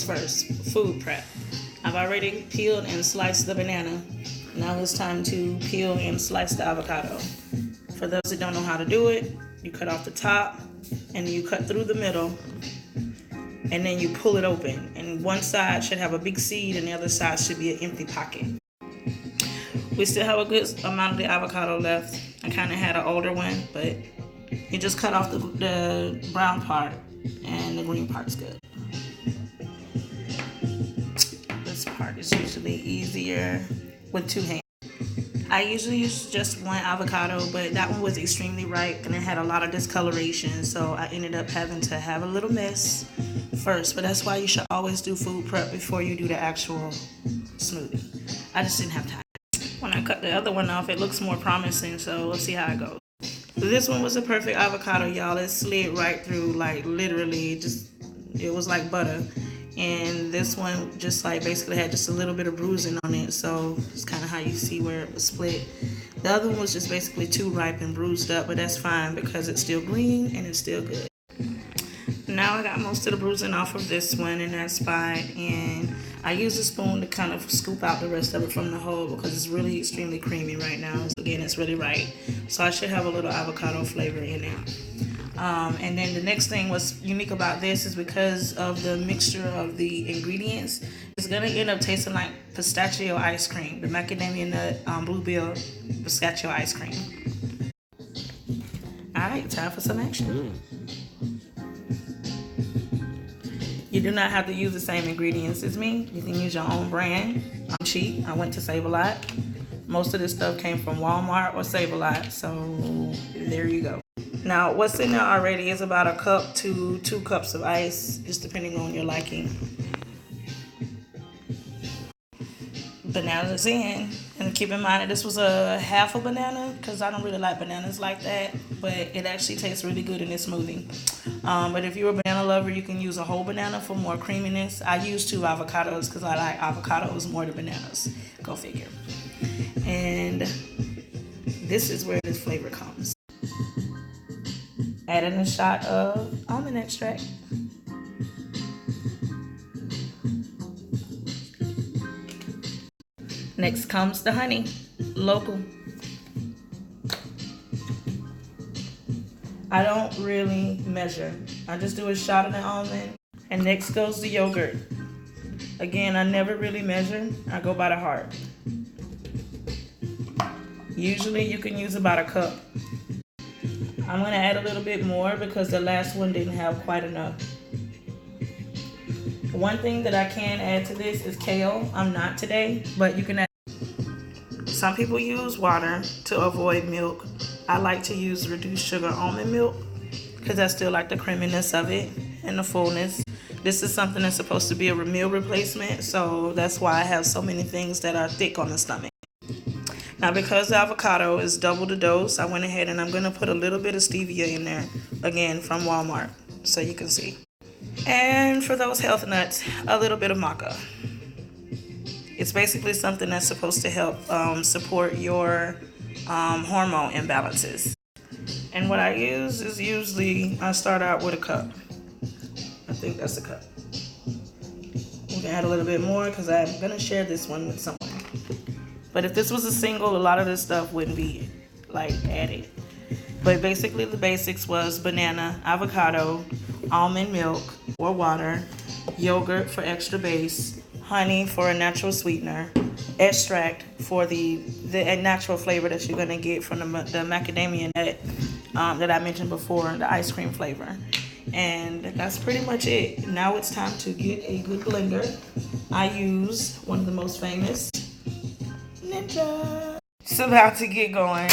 first, food prep. I've already peeled and sliced the banana. Now it's time to peel and slice the avocado. For those that don't know how to do it, you cut off the top and you cut through the middle and then you pull it open. And one side should have a big seed and the other side should be an empty pocket. We still have a good amount of the avocado left. I kind of had an older one, but you just cut off the brown part and the green part's good. This part is usually easier with two hands. I usually use just one avocado, but that one was extremely ripe and it had a lot of discoloration, so I ended up having to have a little mess first. But that's why you should always do food prep before you do the actual smoothie. I just didn't have time. When I cut the other one off, it looks more promising, so we'll see how it goes. This one was a perfect avocado, y'all. It slid right through, like literally it was like butter. And this one just like basically had just a little bit of bruising on it, so it's kind of how you see where it was split. The other one was just basically too ripe and bruised up, but that's fine because it's still green and it's still good. Now I got most of the bruising off of this one in that spot, and I use a spoon to kind of scoop out the rest of it from the hole because it's really extremely creamy right now. So again, it's really ripe, so I should have a little avocado flavor in there. And then the next thing what's unique about this is because of the mixture of the ingredients, it's gonna end up tasting like pistachio ice cream, the macadamia nut bluebell pistachio ice cream. All right, time for some action. You do not have to use the same ingredients as me. You can use your own brand. I'm cheap. I went to Save a Lot. Most of this stuff came from Walmart or Save a Lot, so there you go. Now, what's in there already is about a cup to 2 cups of ice, just depending on your liking. Bananas in, and keep in mind that this was a half a banana because I don't really like bananas like that, but it actually tastes really good in this smoothie. But if you're a banana lover, you can use a whole banana for more creaminess. I use 2 avocados because I like avocados more than bananas. Go figure. And this is where this flavor comes. Add in a shot of almond extract. Next comes the honey, local. I don't really measure. I just do a shot of the almond. And next goes the yogurt. Again, I never really measure. I go by the heart. Usually you can use about a cup. I'm gonna add a little bit more because the last one didn't have quite enough. One thing that I can add to this is kale. I'm not today, but you can add. Some people use water to avoid milk. I like to use reduced sugar almond milk because I still like the creaminess of it and the fullness. This is something that's supposed to be a meal replacement, so that's why I have so many things that are thick on the stomach. Now, because the avocado is double the dose, I went ahead and I'm going to put a little bit of stevia in there, again, from Walmart, so you can see. And for those health nuts, a little bit of maca. It's basically something that's supposed to help support your hormone imbalances. And what I use is usually, I start out with a cup. I think that's a cup. We can add a little bit more because I'm going to share this one with someone. But if this was a single, a lot of this stuff wouldn't be like added. But basically the basics was banana, avocado, almond milk or water, yogurt for extra base, honey for a natural sweetener, extract for the natural flavor that you're gonna get from the macadamia nut that I mentioned before, the ice cream flavor. And that's pretty much it. Now it's time to get a good blender. I use one of the most famous, Ninja. It's about to get going.